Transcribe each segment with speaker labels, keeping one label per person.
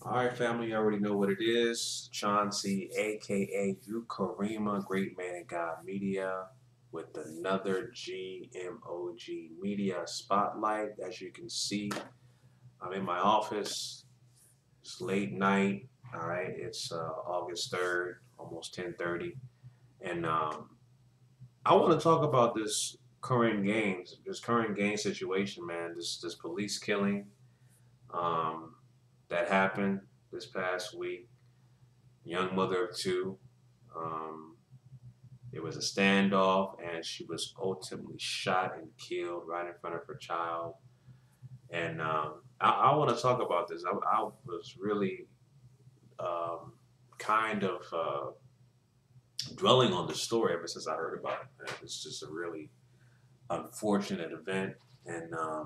Speaker 1: All right, family, you already know what it is. Chauncey, aka Ukarema, Great Man of God Media, with another GMOGMedia spotlight. As you can see, I'm in my office. It's late night. All right, it's August 3rd, almost 10:30, and I want to talk about this Korryn Gaines situation, man. This police killing. Um, that happened this past week. Young mother of two. Um, it was a standoff, and she was ultimately shot and killed right in front of her child. And I want to talk about this. I was really um, kind of dwelling on the story ever since I heard about it. And it's just a really unfortunate event, and I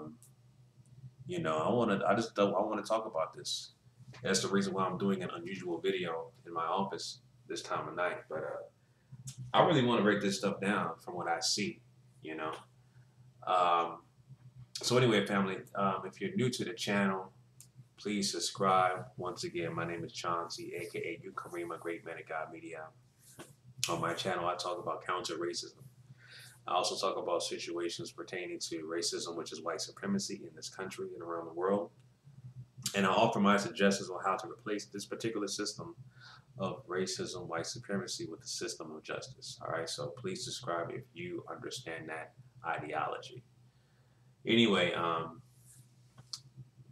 Speaker 1: want to talk about this. That's the reason why I'm doing an unusual video in my office this time of night. But I really want to break this stuff down from what I see, you know. Um, so anyway, family, if you're new to the channel, please subscribe. Once again, my name is Chauncey, aka Ukarema, Great Man of God Media. On my channel, I talk about counter racism. I also talk about situations pertaining to racism, which is white supremacy in this country and around the world. And I offer my suggestions on how to replace this particular system of racism, white supremacy with the system of justice. All right, so please subscribe if you understand that ideology. Anyway,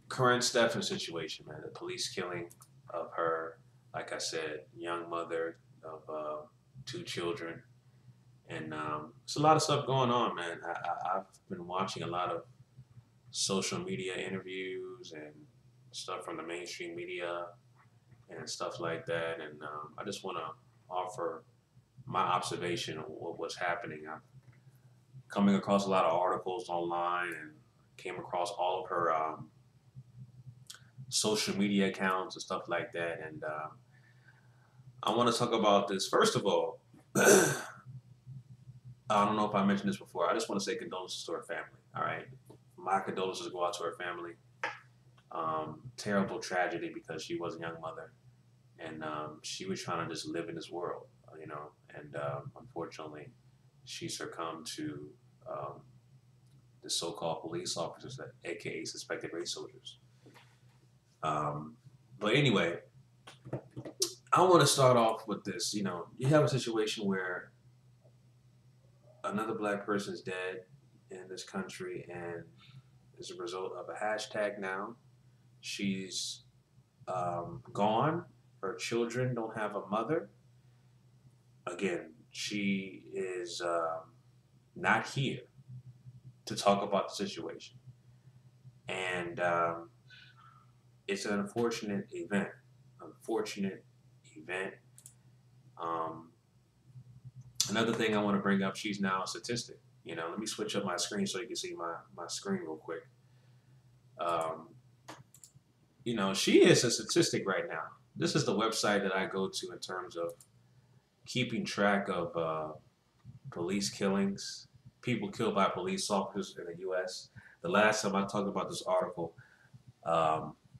Speaker 1: current Stephen situation, man, the police killing of her, like I said, young mother of two children. And there's a lot of stuff going on, man. I've been watching a lot of social media interviews and stuff from the mainstream media and stuff like that. And I just want to offer my observation of what's happening. I'm coming across a lot of articles online and came across all of her social media accounts and stuff like that. And I want to talk about this. First of all, I don't know if I mentioned this before. I just want to say condolences to her family. All right, my condolences go out to her family. Terrible tragedy because she was a young mother, and she was trying to just live in this world, you know. And unfortunately, she succumbed to the so-called police officers, aka suspected race soldiers. But anyway, I want to start off with this. You know, you have a situation where another black person is dead in this country, and as a result of a hashtag now, she's gone. Her children don't have a mother. Again, she is not here to talk about the situation. And it's an unfortunate event. Unfortunate event. Um, Another thing I want to bring up, she's now a statistic. You know, let me switch up my screen so you can see my screen real quick. You know, she is a statistic right now. This is the website that I go to in terms of keeping track of police killings, people killed by police officers in the U.S. The last time I talked about this article,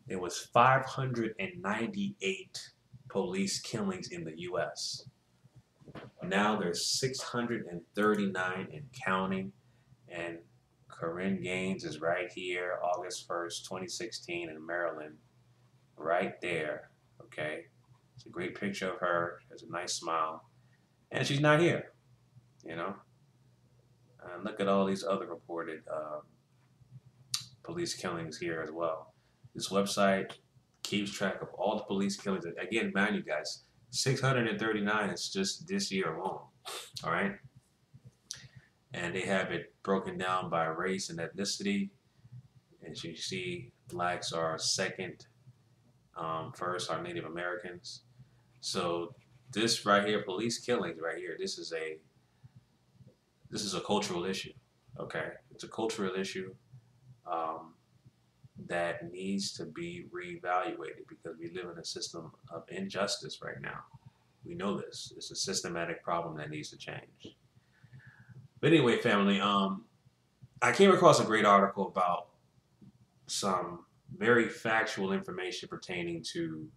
Speaker 1: it was 598 police killings in the U.S. Now there's 639 and counting, and Korryn Gaines is right here, August 1st, 2016 in Maryland, right there, okay? It's a great picture of her, has a nice smile, and she's not here, you know? And look at all these other reported police killings here as well. This website keeps track of all the police killings. Again, mind you guys, 639 is just this year alone, all right? And they have it broken down by race and ethnicity. As you see, blacks are second, first are Native Americans. So this right here, police killings right here, this is a cultural issue, okay? It's a cultural issue that needs to be reevaluated because we live in a system of injustice right now. We know this. It's a systematic problem that needs to change. But anyway, family, I came across a great article about some very factual information pertaining to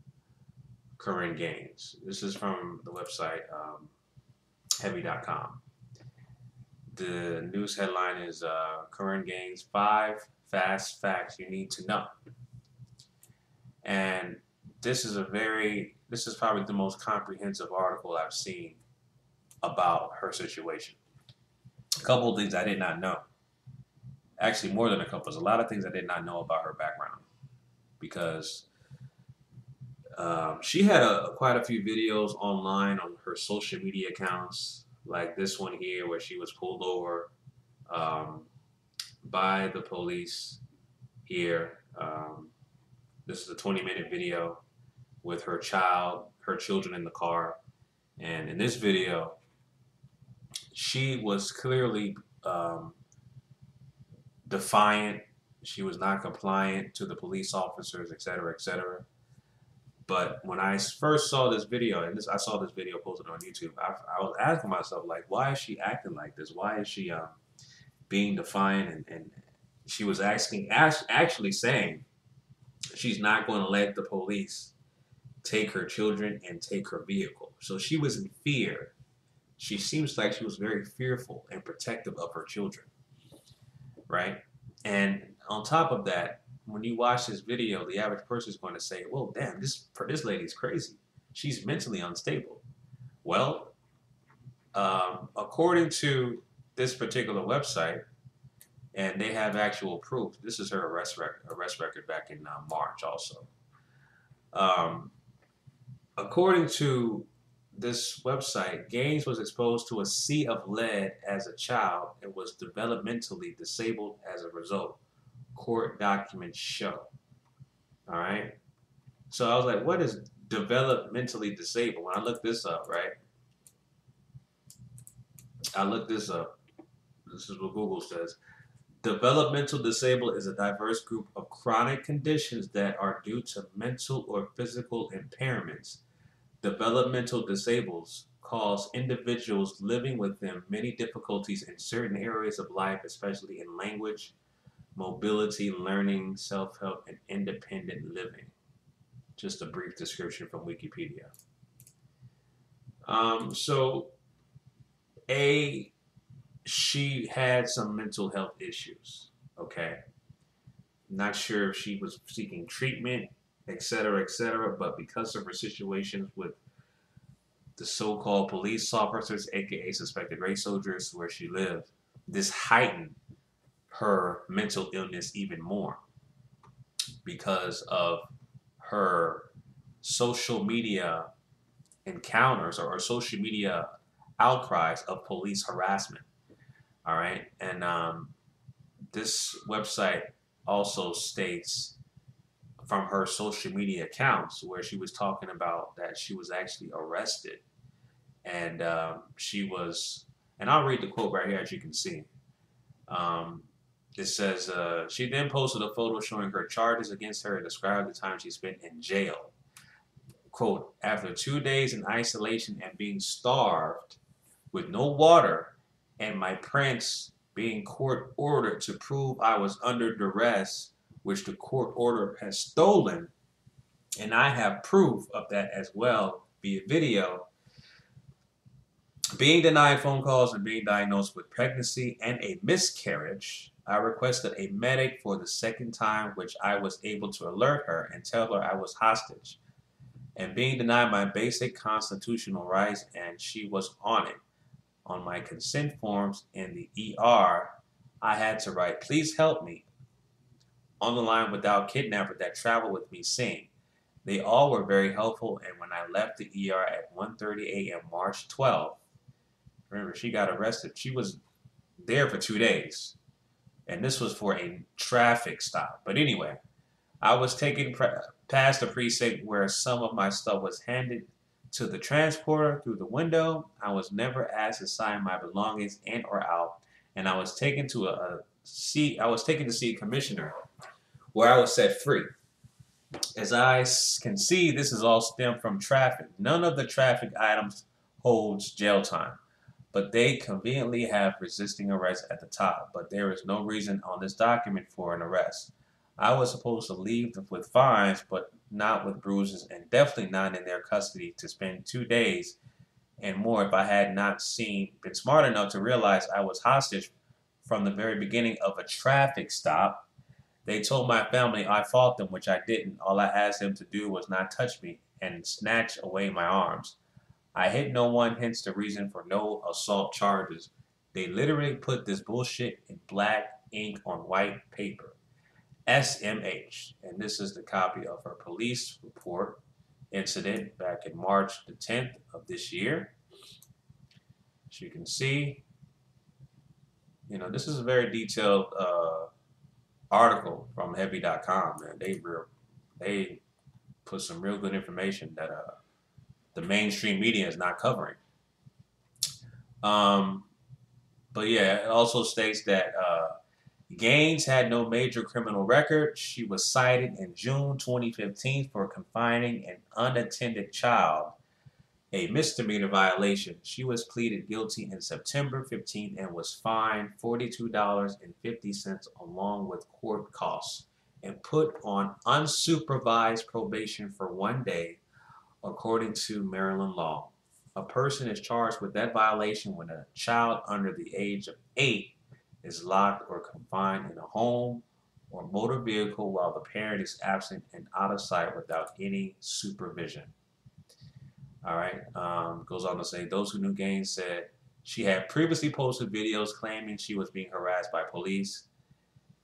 Speaker 1: Korryn Gaines. This is from the website heavy.com. The news headline is Korryn Gaines, 5 fast facts you need to know. And this is probably the most comprehensive article I've seen about her situation. A couple of things I did not know. Actually, more than a couple. There's a lot of things I did not know about her background, because she had quite a few videos online on her social media accounts, like this one here where she was pulled over by the police here. This is a 20-minute video with her children in the car. And in this video, she was clearly defiant. She was not compliant to the police officers, etc., etc. But when I first saw this video, and I saw this video posted on YouTube, I was asking myself, like, why is she acting like this? Why is she being defiant? And she was actually saying she's not going to let the police take her children and take her vehicle. So she was in fear. She seems like she was very fearful and protective of her children, right? And on top of that, when you watch this video, the average person is going to say, well, damn, this lady's crazy. She's mentally unstable. Well, according to this particular website, and they have actual proof, this is her arrest record back in March also. According to this website, Gaines was exposed to a sea of lead as a child and was developmentally disabled as a result. Court documents show. All right. So I was like, what is developmentally disabled? When I looked this up, right? I looked this up. This is what Google says. Developmental disabled is a diverse group of chronic conditions that are due to mental or physical impairments. Developmental disables cause individuals living with them many difficulties in certain areas of life, especially in language, mobility, learning, self-help, and independent living. Just a brief description from Wikipedia. She had some mental health issues, okay? Not sure if she was seeking treatment, etc., but because of her situations with the so-called police officers, aka suspected race soldiers, where she lived, this heightened her mental illness even more because of her social media encounters or social media outcries of police harassment. All right, and this website also states from her social media accounts where she was talking about that she was actually arrested, and she was, and I'll read the quote right here as you can see. It says, she then posted a photo showing her charges against her and described the time she spent in jail. Quote, after 2 days in isolation and being starved with no water and my prints being court ordered to prove I was under duress, which the court order has stolen, and I have proof of that as well via video, being denied phone calls and being diagnosed with pregnancy and a miscarriage, I requested a medic for the second time, which I was able to alert her and tell her I was hostage. And being denied my basic constitutional rights, and she was on it. On my consent forms in the ER, I had to write, please help me. On the line without kidnapper that traveled with me saying, they all were very helpful, and when I left the ER at 1:30 a.m. March 12th, remember, she got arrested. She was there for 2 days, and this was for a traffic stop. But anyway, I was taken past the precinct where some of my stuff was handed to the transporter through the window. I was never asked to sign my belongings in or out, and I was taken to see a commissioner where I was set free. As I can see, this is all stemmed from traffic. None of the traffic items holds jail time, but they conveniently have resisting arrest at the top. But there is no reason on this document for an arrest. I was supposed to leave with fines, but not with bruises, and definitely not in their custody to spend 2 days and more if I had not been smart enough to realize I was hostage from the very beginning of a traffic stop. They told my family I fought them, which I didn't. All I asked them to do was not touch me and snatch away my arms. I hit no one, hence the reason for no assault charges. They literally put this bullshit in black ink on white paper. SMH. And this is the copy of her police report incident back in March the 10th of this year. As you can see, this is a very detailed article from heavy.com, man. They put some real good information that the mainstream media is not covering. But yeah, it also states that Gaines had no major criminal record. She was cited in June 2015 for confining an unattended child, a misdemeanor violation. She was pleaded guilty in September 15 and was fined $42.50 along with court costs and put on unsupervised probation for 1 day, according to Maryland law. A person is charged with that violation when a child under the age of 8 is locked or confined in a home or motor vehicle while the parent is absent and out of sight without any supervision. All right. Goes on to say, those who knew Gaines said she had previously posted videos claiming she was being harassed by police.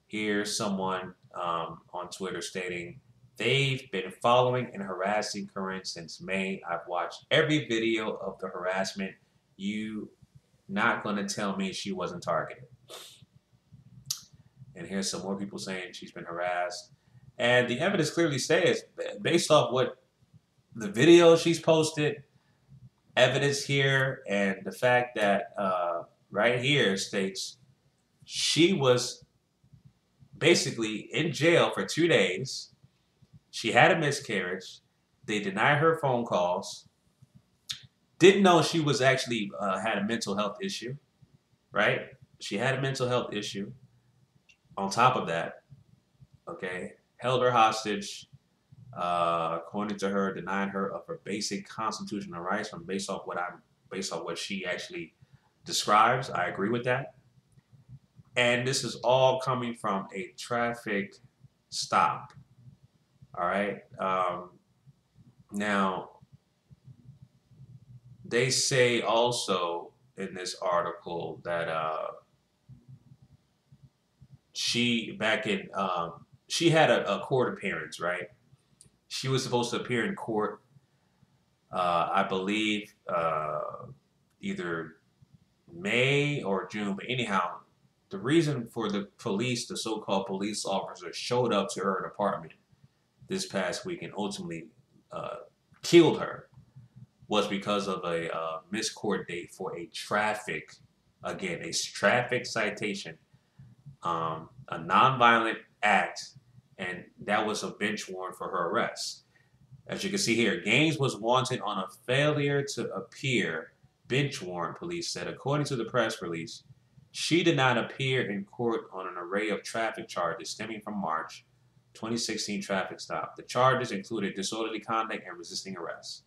Speaker 1: Here's someone on Twitter stating, they've been following and harassing Korryn since May. I've watched every video of the harassment. You not going to tell me she wasn't targeted. And here's some more people saying she's been harassed. And the evidence clearly says, based off what the video she's posted, evidence here, and the fact that right here states she was basically in jail for 2 days. She had a miscarriage. They denied her phone calls. Didn't know she was actually had a mental health issue, right? She had a mental health issue. On top of that, okay, held her hostage. According to her, denying her of her basic constitutional rights based off what she actually describes. I agree with that. And this is all coming from a traffic stop. All right. Now, they say also in this article that she had a court appearance, right? She was supposed to appear in court, I believe, either May or June. But anyhow, the reason for the police, the so-called police officer, showed up to her apartment this past week and ultimately killed her was because of a missed court date for a traffic citation, a nonviolent act, and that was a bench warrant for her arrest. As you can see here, Gaines was wanted on a failure to appear bench warrant, police said. According to the press release, she did not appear in court on an array of traffic charges stemming from March 2016 traffic stop. The charges included disorderly conduct and resisting arrest.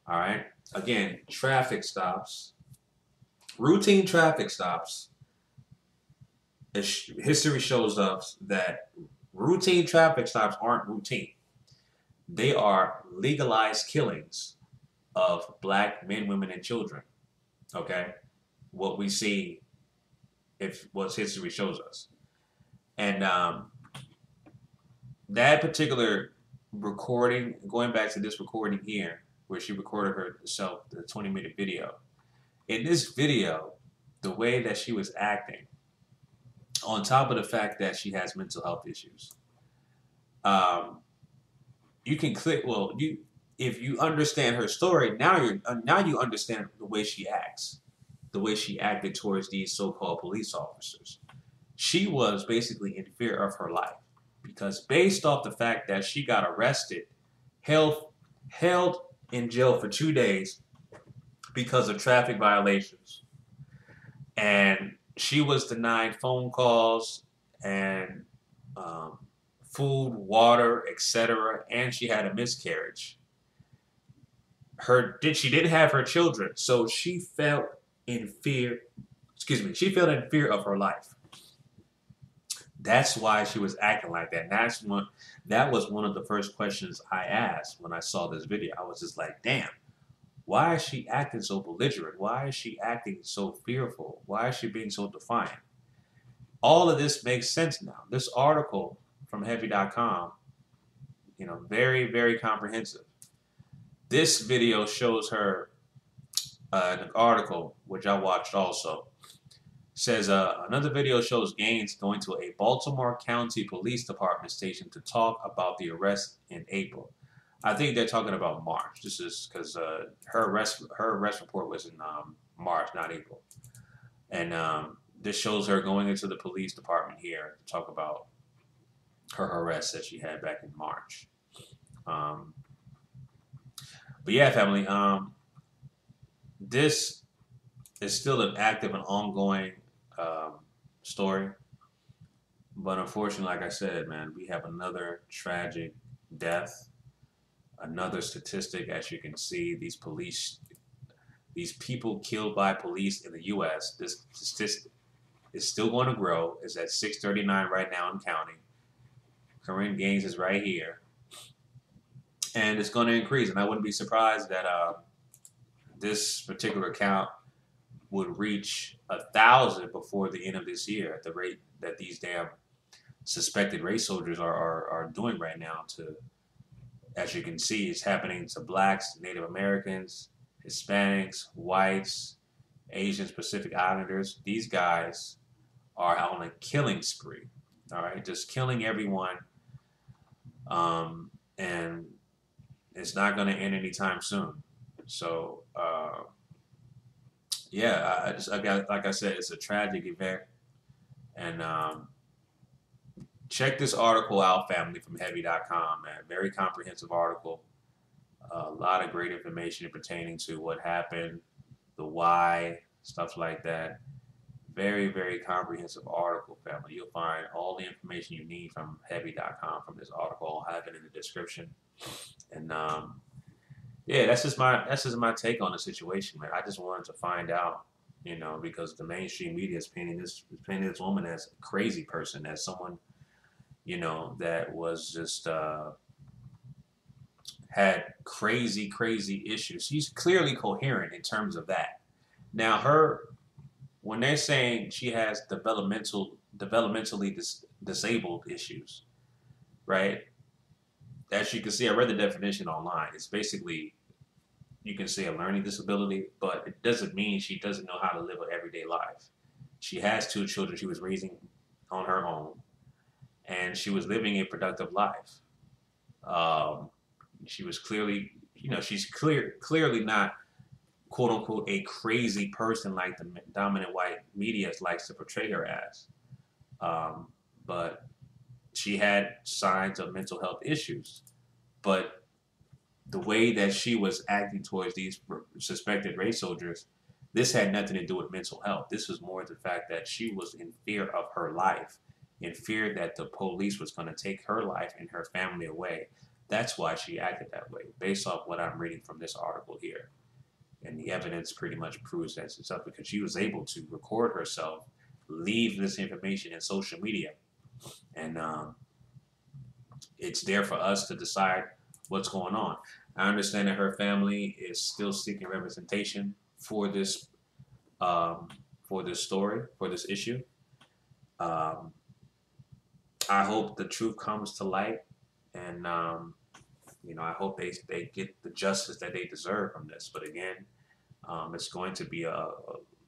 Speaker 1: All right. Again, traffic stops, routine traffic stops. History shows us that routine traffic stops aren't routine. They are legalized killings of black men, women, and children. Okay? What we see, what history shows us. And that particular recording, going back to this recording here, where she recorded herself, the 20-minute video. In this video, the way that she was acting, on top of the fact that she has mental health issues, you can click. Well, if you understand her story, now you understand the way she acts, the way she acted towards these so-called police officers. She was basically in fear of her life because based off the fact that she got arrested, held in jail for 2 days because of traffic violations, and she was denied phone calls and food, water, etc., and she had a miscarriage. She didn't have her children, so she felt in fear. Excuse me. She felt in fear of her life. That's why she was acting like that. And that was one of the first questions I asked when I saw this video. I was just like, damn, why is she acting so belligerent? Why is she acting so fearful? Why is she being so defiant? All of this makes sense now. This article from Heavy.com, very, very comprehensive. This video shows her, an article, which I watched also, says another video shows Gaines going to a Baltimore County Police Department station to talk about the arrest in April. I think they're talking about March. This is because her arrest report was in March, not April. And this shows her going into the police department here to talk about her arrest that she had back in March. But yeah, family, this is still an active and ongoing story. But unfortunately, like I said, man, we have another tragic death, another statistic. As you can see, these people killed by police in the U.S., this statistic is still going to grow. It's at 639 right now in counting. Korryn Gaines is right here. And it's going to increase. And I wouldn't be surprised that this particular count would reach 1,000 before the end of this year, at the rate that these damn suspected race soldiers are doing right now. As you can see, it's happening to blacks, Native Americans, Hispanics, whites, Asians, Pacific Islanders. These guys are on a killing spree, all right? Just killing everyone, and it's not going to end anytime soon. So, yeah, like I said, it's a tragic event. And check this article out, family, from Heavy.com, man. Very comprehensive article. A lot of great information pertaining to what happened, the why, stuff like that. Very, very comprehensive article, family. You'll find all the information you need from Heavy.com from this article. I'll have it in the description. And yeah, that's just my take on the situation, man. I just wanted to find out, because the mainstream media is painting this woman as a crazy person, as someone, that was just had crazy issues. She's clearly coherent in terms of that. Now, when they're saying she has developmentally disabled issues, right? As you can see, I read the definition online. It's basically, you can say, a learning disability, but it doesn't mean she doesn't know how to live an everyday life. She has 2 children she was raising on her own, and she was living a productive life. She was clearly, she's clearly not, quote unquote, a crazy person like the dominant white media likes to portray her as. But she had signs of mental health issues. But the way that she was acting towards these suspected race soldiers, this had nothing to do with mental health. This was more the fact that she was in fear of her life, in fear that the police was going to take her life and her family away. That's why she acted that way, based off what I'm reading from this article here. And the evidence pretty much proves that it's up, because she was able to record herself, leave this information in social media. And it's there for us to decide what's going on. I understand that her family is still seeking representation for this story, for this issue. I hope the truth comes to light, and I hope they get the justice that they deserve from this. But again, it's going to be a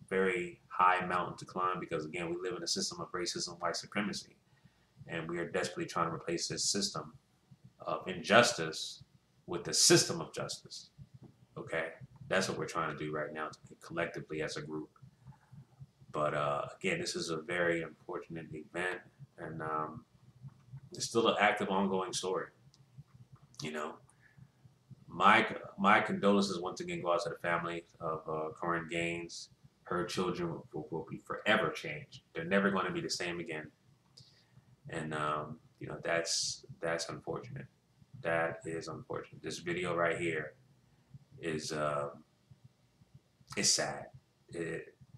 Speaker 1: very high mountain to climb, because again, we live in a system of racism, white supremacy, and we are desperately trying to replace this system of injustice with the system of justice. Okay, that's what we're trying to do right now, collectively as a group. But again, this is a very unfortunate event, and it's still an active, ongoing story. My condolences once again go out to the family of Korryn Gaines. Her children will be forever changed. They're never going to be the same again. And you know, that's unfortunate. That is unfortunate. This video right here is it's sad.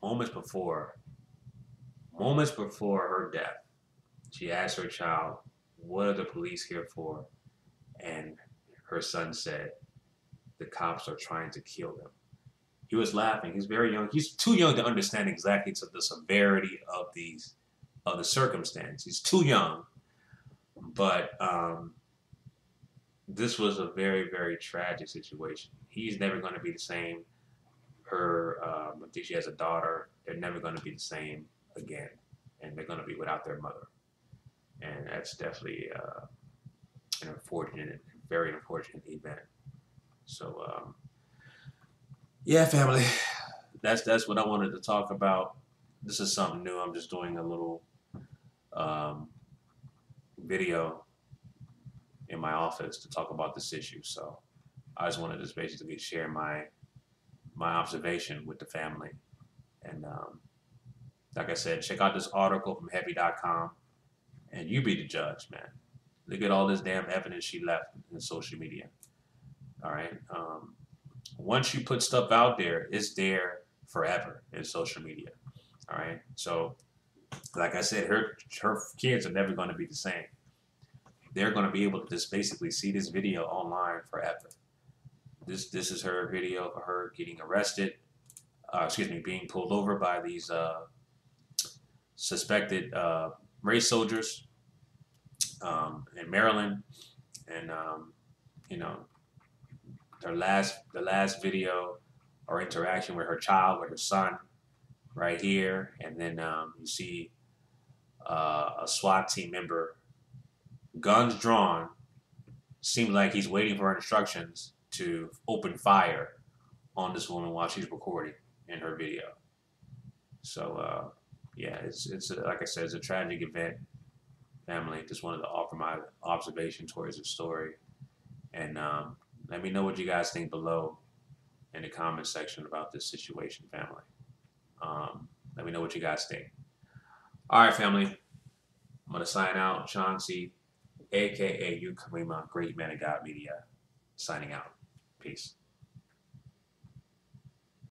Speaker 1: Moments before her death, she asked her child, "What are the police here for?" And her son said, "The cops are trying to kill them." He was laughing. He's very young. He's too young to understand exactly the severity of the circumstance. He's too young, but this was a very, very tragic situation. He's never going to be the same. I think she has a daughter. They're never going to be the same again, and they're going to be without their mother. And that's definitely an unfortunate, very unfortunate event. So, yeah, family, that's what I wanted to talk about. This is something new. I'm just doing a little video in my office to talk about this issue. So I just wanted to basically share my observation with the family. And like I said, check out this article from heavy.com and you be the judge, man. Look at all this damn evidence she left in social media. All right. Once you put stuff out there, it's there forever in social media. All right. So, like I said, her kids are never going to be the same. They're going to be able to just basically see this video online forever. This is her video of her getting arrested. Being pulled over by these suspected race soldiers in Maryland, and you know, the last video or interaction with her child, with her son, right here, and then you see a SWAT team member, guns drawn, seems like he's waiting for her instructions to open fire on this woman while she's recording in her video. So yeah, it's like I said, it's a tragic event. Family, just wanted to offer my observation towards the story, and let me know what you guys think below in the comment section about this situation, family. Let me know what you guys think. All right, family. I'm going to sign out. Chauncey, a.k.a. Ukarema, Great Man of God Media, signing out. Peace.